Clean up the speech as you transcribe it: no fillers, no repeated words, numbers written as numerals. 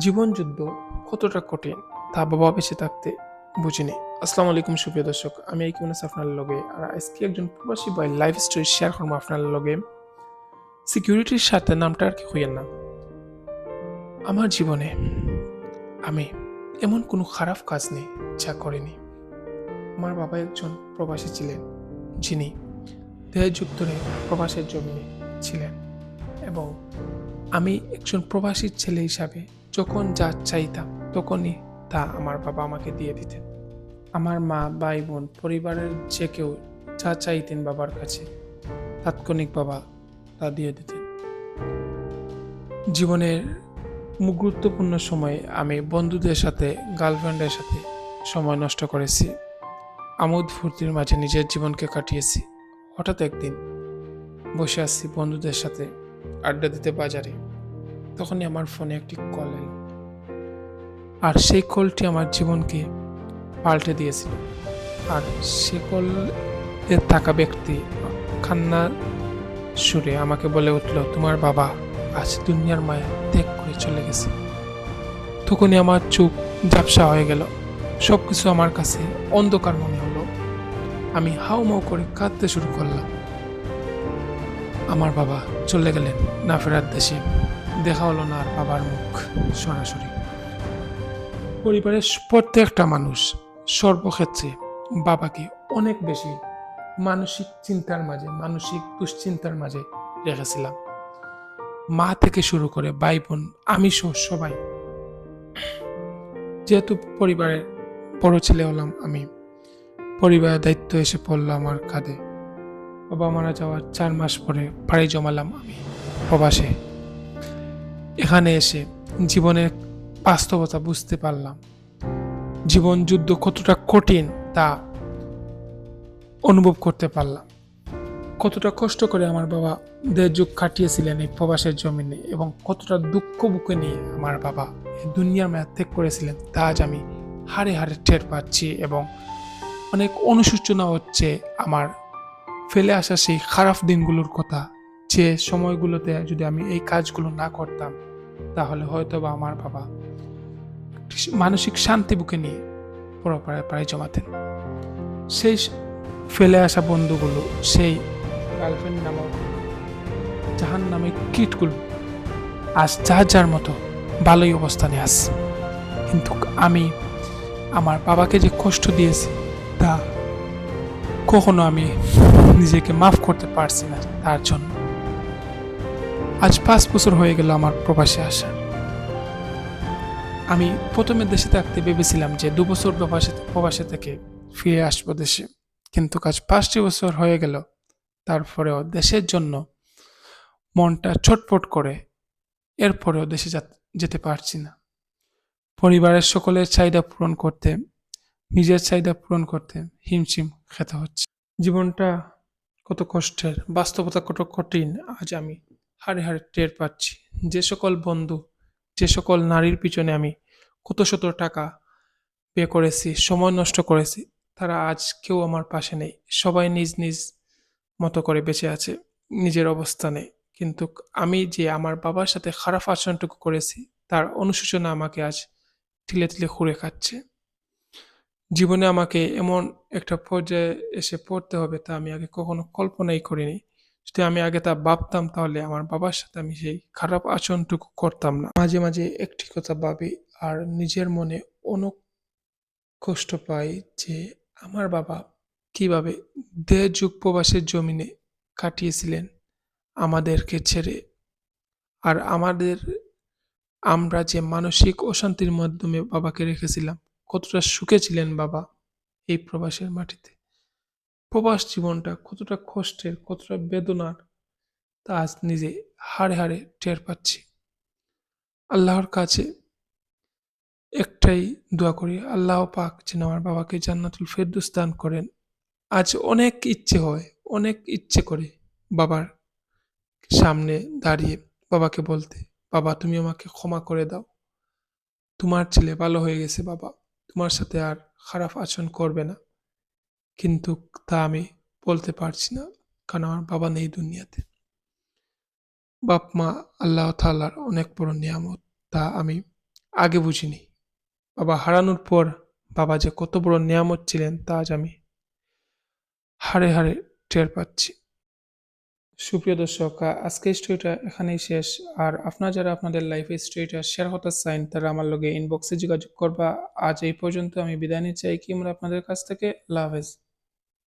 জীবনযুদ্ধ কতটা কঠিন তা বাবা বেঁচে থাকতে বুঝিনি। আসসালামু আলাইকুম সুপ্রিয় দর্শক, আমি এই কিউনাস আপনার লগে আর আজকে একজন প্রবাসী ভাই লাইফ স্টোরি শেয়ার করবো আপনার লগে। সিকিউরিটির সাথে নামটা আর কি হইয়েন না। আমার জীবনে আমি এমন কোনো খারাপ কাজ নেই যা করিনি। আমার বাবা একজন প্রবাসী ছিলেন, যিনি দেড় যুগ ধরে প্রবাসের জমিনে ছিলেন, এবং আমি একজন প্রবাসীর ছেলে হিসাবে যখন যা চাইতাম তখনই তা আমার বাবা আমাকে দিয়ে দিতেন। আমার মা, ভাই বোন, পরিবারের যে কেউ যা চাইতেন বাবার কাছে, তাৎক্ষণিক বাবা তা দিয়ে দিতেন। জীবনের গুরুত্বপূর্ণ সময়ে আমি বন্ধুদের সাথে, গার্লফ্রেন্ডের সাথে সময় নষ্ট করেছি। আমোদ ফুর্তির মাঝে নিজের জীবনকে কাটিয়েছি। হঠাৎ একদিন বসে আছি বন্ধুদের সাথে আড্ডা দিতে বাজারে, তখনই আমার ফোনে একটি কল এলো। আর সেই কলটি আমার জীবনকে পাল্টে দিয়েছিল। আর সে কলে থাকা ব্যক্তি কান্নার সুরে আমাকে বলে উঠল, তোমার বাবা আজ দুনিয়ার মায়া ত্যাগ করে চলে গেছে। তখনই আমার চোখ ঝাপসা হয়ে গেল, সবকিছু আমার কাছে অন্ধকার মনে হলো। আমি হাউমাউ করে কাঁদতে শুরু করলাম। আমার বাবা চলে গেলেন না ফেরার দেশে। দেখা হলো না আর বাবার মুখ সরাসরি। পরিবারের প্রত্যেকটা মানুষ সর্বক্ষেত্রে বাবাকে অনেক বেশি মানসিক চিন্তার মাঝে, মানসিক দুশ্চিন্তার মাঝে রেখেছিলাম। মা থেকে শুরু করে ভাই বোন, আমি সহ সবাই। যেহেতু পরিবারের বড় ছেলে হলাম আমি, পরিবারের দায়িত্ব এসে পড়লো আমার কাঁধে। বাবা মারা যাওয়ার 4 মাস পরে পাড়ি জমালাম আমি প্রবাসে। এখানে এসে জীবনের বাস্তবতা বুঝতে পারলাম। জীবন যুদ্ধ কতটা কঠিন তা অনুভব করতে পারলাম। কতটা কষ্ট করে আমার বাবা দেড় যুগ কাটিয়েছিলেন এই প্রবাসের জমিনে, এবং কতটা দুঃখ বুকে নিয়ে আমার বাবা এই দুনিয়ার মায়া ত্যাগ করেছিলেন তা আজ আমি হাড়ে হাড়ে টের পাচ্ছি। এবং অনেক অনুশোচনা হচ্ছে আমার ফেলে আসা সেই খারাপ দিনগুলোর কথা, যে সময়গুলোতে যদি আমি এই কাজগুলো না করতাম তাহলে হয়তো বা আমার বাবা মানসিক শান্তি বুকে নিয়ে পরপাড়ায় পাড়ি জমাতেন। সেই ফেলে আসা বন্ধুগুলো, সেই গার্লফ্রেন্ড নামক জাহান নামে কীটগুলো আজ যার যার মতো ভালোই অবস্থানে আছে। কিন্তু আমি আমার বাবাকে যে কষ্ট দিয়েছি তা কখনো আমি নিজেকে মাফ করতে পারছি না। তার জন্য আজ 5 বছর হয়ে গেল আমার প্রবাসে আসা। আমি প্রথমে দেশে থাকতে ভেবেছিলাম যে 2 বছর প্রবাসে থেকে ফিরে আসবো দেশে, কিন্তু আজ 5টি বছর হয়ে গেল, তারপরেও দেশের জন্য মনটা ছটফট করে, এরপরেও দেশে যেতে পারছি না। পরিবারের সকলের চাহিদা পূরণ করতে, নিজের চাহিদা পূরণ করতে হিমশিম খেতে হচ্ছে। জীবনটা কত কষ্টের, বাস্তবতা কত কঠিন আজ আমি হাড়ে হাড়ে টের পাচ্ছি। যে সকল বন্ধু, যে সকল নারীর পিছনে আমি কত শত টাকা ব্যয় করেছি, সময় নষ্ট করেছি, তারা আজ কেউ আমার পাশে নেই। সবাই নিজ নিজ মতো করে বেঁচে আছে নিজের অবস্থানে। কিন্তু আমি যে আমার বাবার সাথে খারাপ আচরণটুকু করেছি তার অনুশোচনা আমাকে আজ তিলে তিলে খুঁড়ে খাচ্ছে। জীবনে আমাকে এমন একটা পর্যায়ে এসে পড়তে হবে তা আমি আগে কখনো কল্পনাই করিনি। যদি আমি আগে তা ভাবতাম তাহলে আমার বাবার সাথে আমি সেই খারাপ আচরণটুকু করতাম না। মাঝে মাঝে একটি কথা ভাবি আর নিজের মনে অনেক কষ্ট পাই যে আমার বাবা কিভাবে দেড় যুগ প্রবাসের জমিনে কাটিয়েছিলেন আমাদেরকে ছেড়ে। আর আমরা যে মানসিক অশান্তির মাধ্যমে বাবাকে রেখেছিলাম, কতটা সুখে ছিলেন বাবা এই প্রবাসের মাটিতে। প্রবাস জীবনটা কতটা কষ্টের, কতটা বেদনার তা আজ নিজে হাড়ে হাড়ে টের পাচ্ছি। আল্লাহর কাছে একটাই দোয়া করি, আল্লাহ পাক যেন আমার বাবাকে জান্নাতুল ফেরদৌস দান করেন। আজ অনেক ইচ্ছে হয়, অনেক ইচ্ছে করে বাবার সামনে দাঁড়িয়ে বাবাকে বলতে, বাবা তুমি আমাকে ক্ষমা করে দাও। তোমার ছেলে ভালো হয়ে গেছে বাবা। তোমার সাথে আর খারাপ আচরণ করবে না। কিন্তু তা আমি বলতে পারছি না, কারণ আমার বাবা নেই দুনিয়াতে। বাপ মা আল্লাহ তাআলার অনেক বড় নিয়ামত, তা আমি আগে বুঝিনি। বাবা হারানোর পর বাবা যে কত বড় নেয়ামত ছিলেন তা আজ আমি হাড়ে, হাড়ে টের পাচ্ছি। সুপ্রিয় দর্শক, আজকের স্টোরিটা এখানেই শেষ। আর আপনারা যারা আপনাদের লাইফের স্টোরিটা শেয়ার করতে চান তারা আমার লগে ইনবক্সে যোগাযোগ করবা। আজ এই পর্যন্ত আমি বিদায় নিচ্ছি এই আপনাদের কাছ থেকে। আল্লাহ হাফেজ।